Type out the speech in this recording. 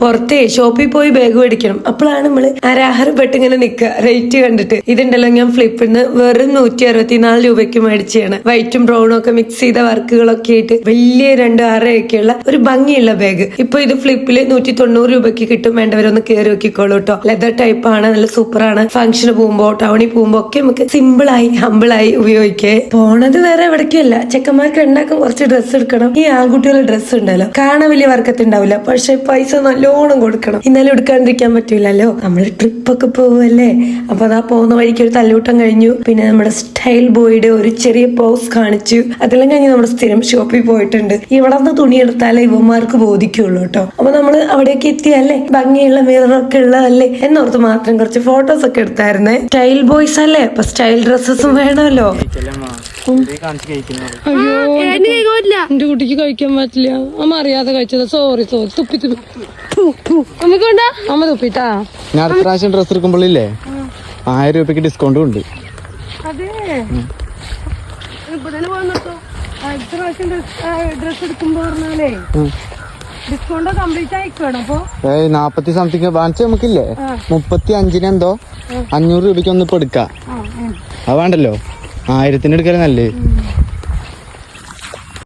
പുറത്തെ ഷോപ്പിൽ പോയി ബാഗ് മേടിക്കണം. അപ്പോഴാണ് നമ്മള് ആരാഹരപ്പെട്ട് ഇങ്ങനെ നിക്കുക റേറ്റ് കണ്ടിട്ട്. ഇതുണ്ടല്ലോ ഞാൻ ഫ്ലിപ്പിൽ നിന്ന് വെറും 164 രൂപയ്ക്ക് മേടിച്ചാണ്. വൈറ്റും ബ്രൗണും ഒക്കെ മിക്സ് ചെയ്ത വർക്കുകളൊക്കെ ആയിട്ട് വലിയ 2 അറയൊക്കെയുള്ള ഒരു ഭംഗിയുള്ള ബാഗ്. ഇപ്പൊ ഇത് ഫ്ലിപ്പില് 190 രൂപയ്ക്ക് കിട്ടും. വേണ്ടവരൊന്ന് കയറി നോക്കിക്കോളൂ കേട്ടോ. ലെതർ ടൈപ്പ് ആണ്, നല്ല സൂപ്പറാണ്. ഫംഗ്ഷന് പോകുമ്പോ ടൗണിൽ പോകുമ്പോ ഒക്കെ നമുക്ക് സിമ്പിളായി ഹമ്പിളായി ഉപയോഗിക്കേ. പോണത് വേറെ എവിടേക്കല്ല, ചെക്കന്മാർക്ക് ഉണ്ടാക്കാൻ കുറച്ച് ഡ്രസ്സ് എടുക്കണം. ഈ ആൺകുട്ടികളുടെ ഡ്രസ്സ് ഉണ്ടല്ലോ കാണാൻ വലിയ വർക്കത്തുണ്ടാവില്ല, പക്ഷെ പൈസ നല്ലോണം കൊടുക്കണം. ഇന്നലെ എടുക്കാണ്ടിരിക്കാൻ പറ്റൂലല്ലോ, നമ്മള് ട്രിപ്പൊക്കെ പോവല്ലേ. അപ്പൊ അതാ പോകുന്ന വഴിക്ക് ഒരു തല്ലൂട്ടം കഴിഞ്ഞു. പിന്നെ നമ്മുടെ സ്റ്റൈൽ ബോയുടെ ഒരു ചെറിയ പോസ് കാണിച്ചു. അതെല്ലാം കഴിഞ്ഞ് നമ്മുടെ സ്ഥിരം ഷോപ്പിൽ പോയിട്ടുണ്ട്. ഇവിടെ നിന്ന് തുണി എടുത്താലേ ഇവന്മാർക്ക് ബോധിക്കുള്ളൂ കേട്ടോ. അപ്പൊ നമ്മള് അവിടേക്ക് എത്തിയല്ലേ, ഭംഗിയുള്ള മിററൊക്കെ ഉള്ളതല്ലേ എന്നോർത്ത് മാത്രം കുറച്ച് ഫോട്ടോസ് ഒക്കെ എടുത്തായിരുന്നേ. സ്റ്റൈൽ ബോയ്സ് അല്ലേ, അപ്പൊ സ്റ്റൈൽ ഡ്രസ്സസും വേണമല്ലോ. അയ്യോ എന്റെ കുട്ടിക്ക് കഴിക്കാൻ പറ്റില്ല, അമ്മ അറിയാതെ കഴിച്ചത്. സോറി തുപ്പി അമ്മ തുപ്പിട്ടാ. ഞാൻ അടുത്ത പ്രാവശ്യം ഡ്രസ് എടുക്കുമ്പോഴില്ലേ 1000 രൂപയ്ക്ക് ഡിസ്കൗണ്ടും ഉണ്ട്. ഡ്രസ് എടുക്കുമ്പോ പറഞ്ഞാലേ ഡിസ്കൗണ്ട് കംപ്ലീറ്റ് ആയിക്കോണം. അപ്പൊ 40 സംതിങ് വാങ്ങിച്ച നമുക്കില്ലേ 35 എന്തോ 500 രൂപയ്ക്ക് ഒന്ന് ഇപ്പൊ എടുക്കാം. അത് വേണ്ടല്ലോ, 1000 എടുക്കല് നല്ലത്.